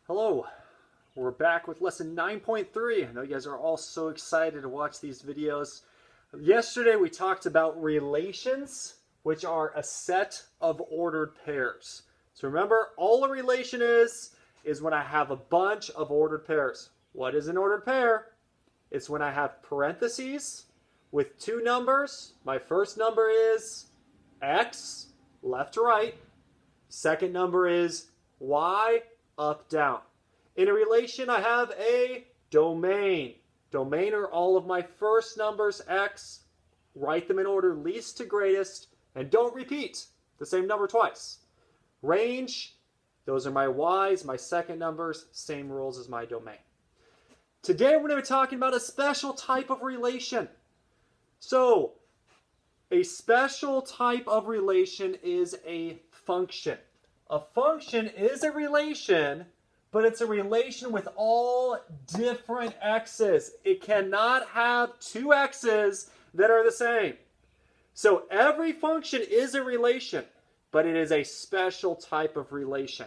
Hello, we're back with lesson 9.3. I know you guys are all so excited to watch these videos. Yesterday we talked about relations, which are a set of ordered pairs. So remember, all a relation is when I have a bunch of ordered pairs. What is an ordered pair? It's when I have parentheses with two numbers. My first number is x, left to right. Second number is y, up, down. In a relation, I have a domain. Domain are all of my first numbers, x. Write them in order least to greatest, and don't repeat the same number twice. Range, those are my y's, my second numbers, same rules as my domain. Today we're going to be talking about a special type of relation. So, a special type of relation is a function. A function is a relation, but it's a relation with all different x's. It cannot have two x's that are the same. So every function is a relation, but it is a special type of relation.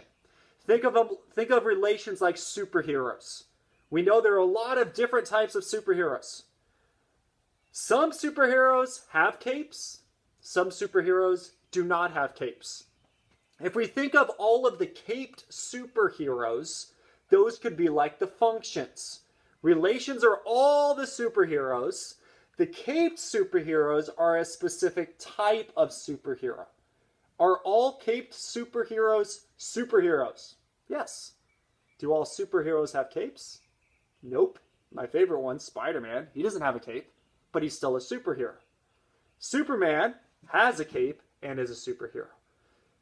Think of relations like superheroes. We know there are a lot of different types of superheroes. Some superheroes have capes. Some superheroes do not have capes. If we think of all of the caped superheroes, those could be like the functions. Relations are all the superheroes. The caped superheroes are a specific type of superhero. Are all caped superheroes superheroes? Yes. Do all superheroes have capes? Nope. My favorite one, Spider-Man, he doesn't have a cape, but he's still a superhero. Superman has a cape and is a superhero.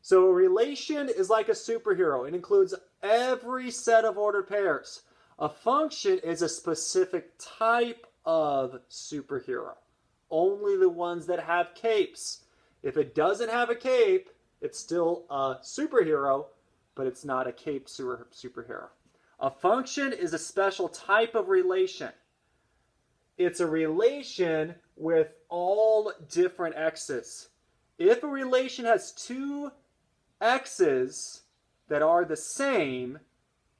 So a relation is like a superhero. It includes every set of ordered pairs. A function is a specific type of superhero. Only the ones that have capes. If it doesn't have a cape, it's still a superhero, but it's not a cape superhero. A function is a special type of relation. It's a relation with all different x's. If a relation has two x's that are the same,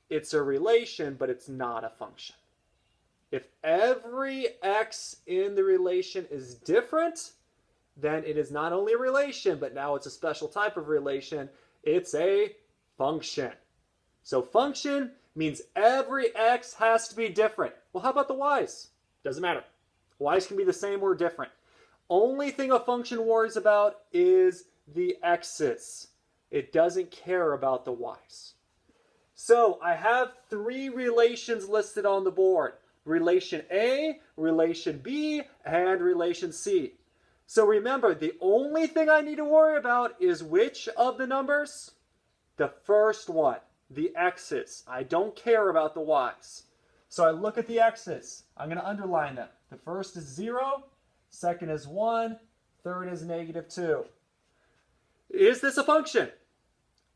it's a relation, but it's not a function. If every x in the relation is different, then it is not only a relation, but now it's a special type of relation. It's a function. So function means every x has to be different. Well, how about the y's? Doesn't matter. Y's can be the same or different. Only thing a function worries about is the x's. It doesn't care about the y's. So I have three relations listed on the board. Relation A, relation B, and relation C. So remember, the only thing I need to worry about is which of the numbers? The first one, the x's. I don't care about the y's. So I look at the x's. I'm going to underline them. The first is 0, second is 1, third is -2. Is this a function?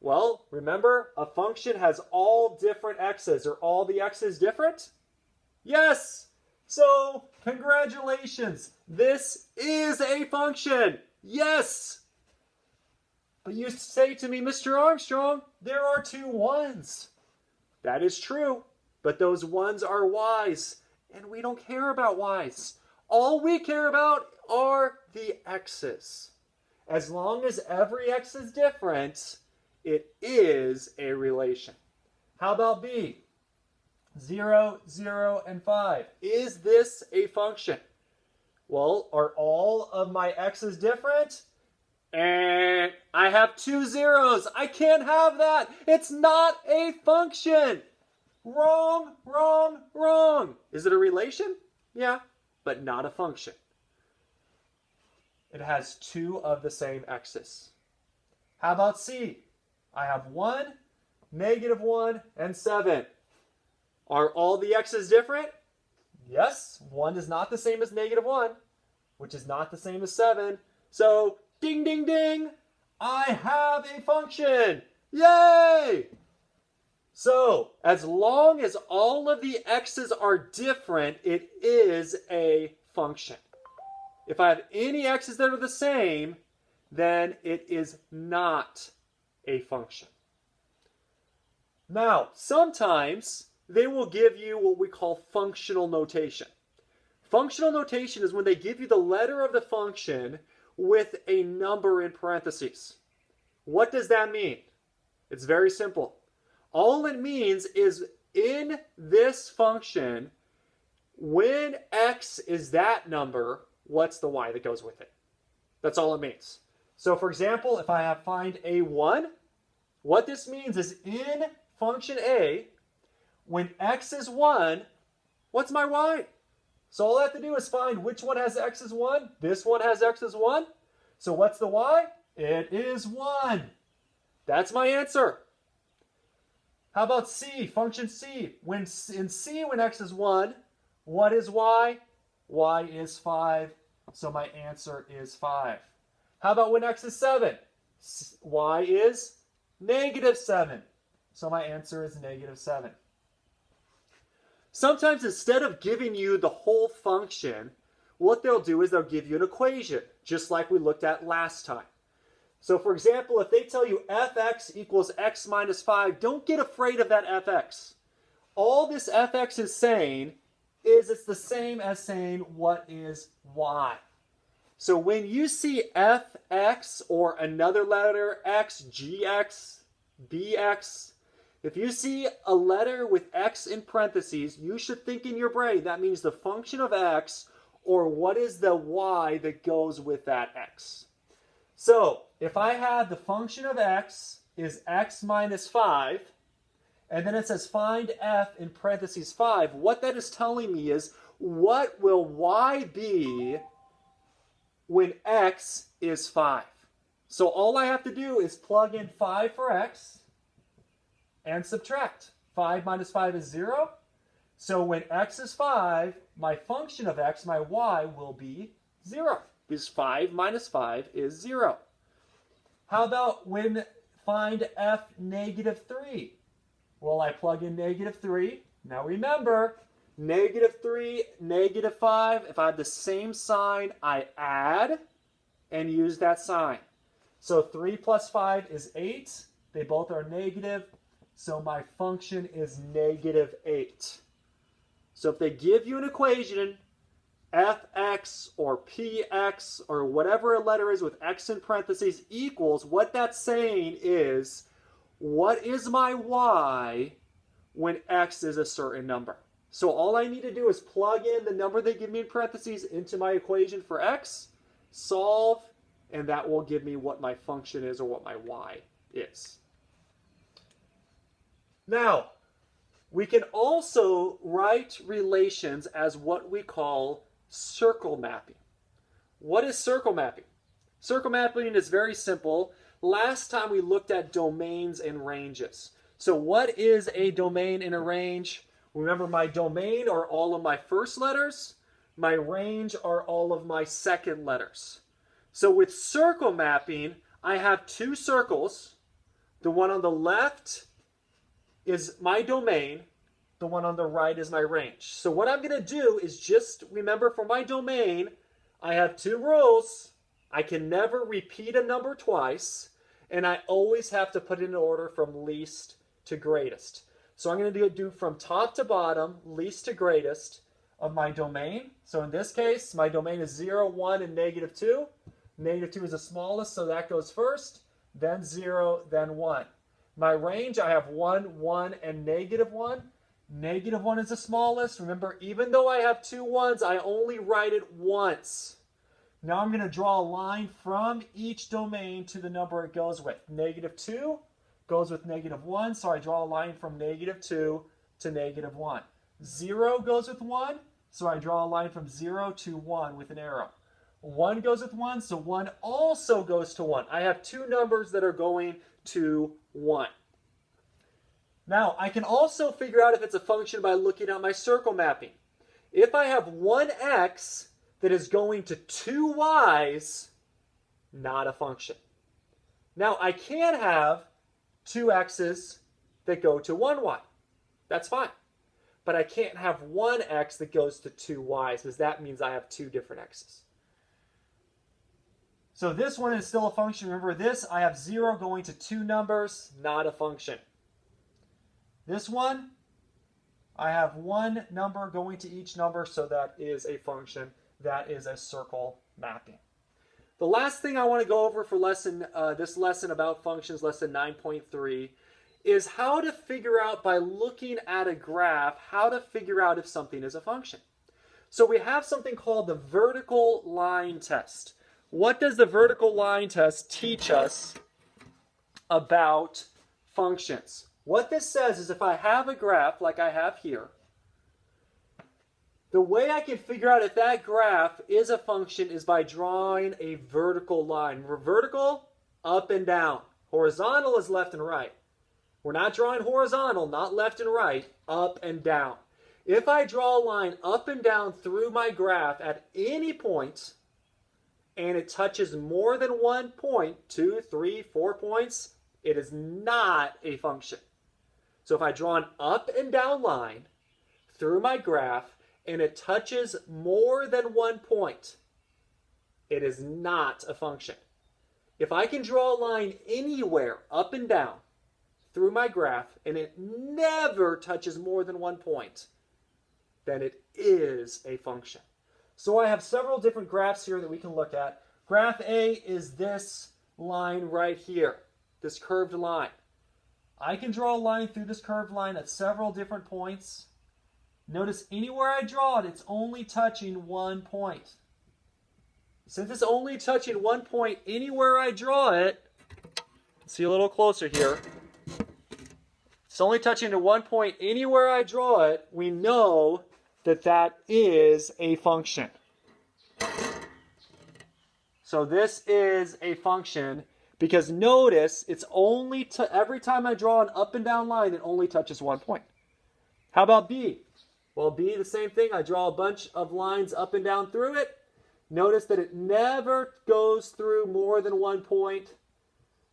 Well, remember, a function has all different x's. Are all the x's different? Yes! So, congratulations! This is a function! Yes! But you say to me, Mr. Armstrong, there are two ones. That is true, but those ones are y's, and we don't care about y's. All we care about are the x's. As long as every x is different, it is a relation. How about B? 0, 0, and 5. Is this a function? Well, are all of my x's different? And I have two zeros. I can't have that. It's not a function. Wrong, wrong, wrong. Is it a relation? Yeah, but not a function. It has two of the same x's. How about C? I have 1, -1, and 7. Are all the x's different? Yes, 1 is not the same as -1, which is not the same as 7. So, ding, ding, ding, I have a function. Yay! So, as long as all of the x's are different, it is a function. If I have any x's that are the same, then it is not a function. Now, sometimes they will give you what we call functional notation. Functional notation is when they give you the letter of the function with a number in parentheses. What does that mean? It's very simple. All it means is in this function, when x is that number, what's the y that goes with it? That's all it means. So for example, if I find a1, what this means is in function a, when x is 1, what's my y? So all I have to do is find which one has x as 1. This one has x as 1. So what's the y? It is 1. That's my answer. How about c, function c? In c, when x is 1, what is y? Y is 5. So my answer is 5. How about when x is 7? Y is -7. So my answer is -7. Sometimes instead of giving you the whole function, what they'll do is they'll give you an equation, just like we looked at last time. So for example, if they tell you fx equals x minus 5, don't get afraid of that fx. All this fx is saying is it's the same as saying what is y. So when you see fx or another letter x, gx, bx, if you see a letter with x in parentheses, you should think in your brain that means the function of x or what is the y that goes with that x. So if I have the function of x is x minus 5, and then it says find f in parentheses 5, what that is telling me is what will y be when x is 5. So all I have to do is plug in 5 for x and subtract. 5 minus 5 is 0. So when x is 5, my function of x, my y, will be 0. Because 5 minus 5 is 0. How about when find f -3? Well, I plug in -3. Now remember, -3, -5, if I have the same sign, I add and use that sign. So 3 plus 5 is 8. They both are negative. So my function is -8. So if they give you an equation, fx or px or whatever a letter is with x in parentheses equals, what that's saying is, what is my y when x is a certain number? So all I need to do is plug in the number they give me in parentheses into my equation for x, solve, and that will give me what my function is or what my y is. Now, we can also write relations as what we call circle mapping. What is circle mapping? Circle mapping is very simple. Last time we looked at domains and ranges. So what is a domain and a range? Remember, my domain are all of my first letters. My range are all of my second letters. So with circle mapping, I have two circles. The one on the left is my domain. The one on the right is my range. So what I'm going to do is just remember, for my domain, I have two rules. I can never repeat a number twice, and I always have to put it in order from least to greatest. So I'm going to do from top to bottom, least to greatest of my domain. So in this case, my domain is 0, 1, and -2. -2 is the smallest, so that goes first, then 0, then 1. My range, I have 1, 1, and -1. -1 is the smallest. Remember, even though I have two 1s, I only write it once. Now I'm going to draw a line from each domain to the number it goes with. -2 goes with -1, so I draw a line from -2 to -1. 0 goes with 1, so I draw a line from 0 to 1 with an arrow. 1 goes with 1, so 1 also goes to 1. I have two numbers that are going to 1. Now, I can also figure out if it's a function by looking at my circle mapping. If I have one x that is going to two y's, not a function. Now, I can have two x's that go to one y. That's fine. But I can't have one x that goes to two y's, because that means I have two different x's. So this one is still a function. Remember this, I have 0 going to two numbers, not a function. This one, I have one number going to each number, so that is a function. That is a circle mapping. The last thing I want to go over for this lesson about functions, lesson 9.3, is how to figure out, by looking at a graph, how to figure out if something is a function. So we have something called the vertical line test. What does the vertical line test teach us about functions? What this says is, if I have a graph like I have here, the way I can figure out if that graph is a function is by drawing a vertical line. We're vertical, up and down. Horizontal is left and right. We're not drawing horizontal, not left and right, up and down. If I draw a line up and down through my graph at any point, and it touches more than 1 point, 2, 3, 4 points, it is not a function. So if I draw an up and down line through my graph, and it touches more than 1 point, it is not a function. If I can draw a line anywhere up and down through my graph, and it never touches more than 1 point, then it is a function. So I have several different graphs here that we can look at. Graph A is this line right here, this curved line. I can draw a line through this curved line at several different points. Notice anywhere I draw it, it's only touching 1 point. Since it's only touching 1 point anywhere I draw it, see a little closer here. It's only touching to 1 point anywhere I draw it, we know that that is a function. So this is a function because notice it's only every time I draw an up and down line, it only touches 1 point. How about B? Well, B, the same thing. I draw a bunch of lines up and down through it. Notice that it never goes through more than 1 point.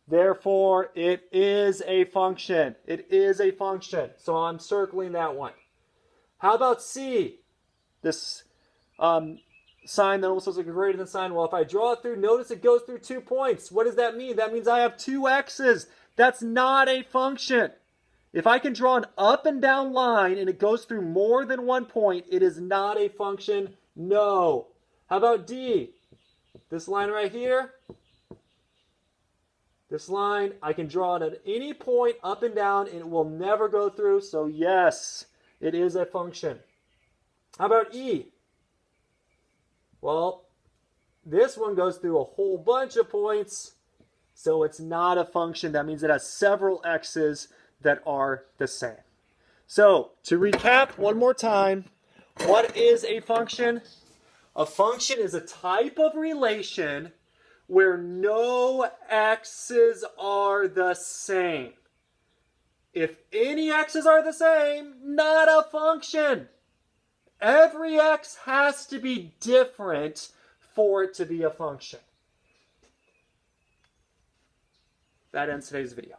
Therefore, it is a function. It is a function. So I'm circling that one. How about C? This sign that almost looks like a greater than sign. Well, if I draw it through, notice it goes through 2 points. What does that mean? That means I have 2 x's. That's not a function. If I can draw an up and down line and it goes through more than 1 point, it is not a function. No. How about D? This line right here. This line, I can draw it at any point up and down and it will never go through. So yes, it is a function. How about E? Well, this one goes through a whole bunch of points, so it's not a function. That means it has several x's that are the same. So, to recap one more time, what is a function? A function is a type of relation where no x's are the same. If any x's are the same, not a function. Every x has to be different for it to be a function. That ends today's video.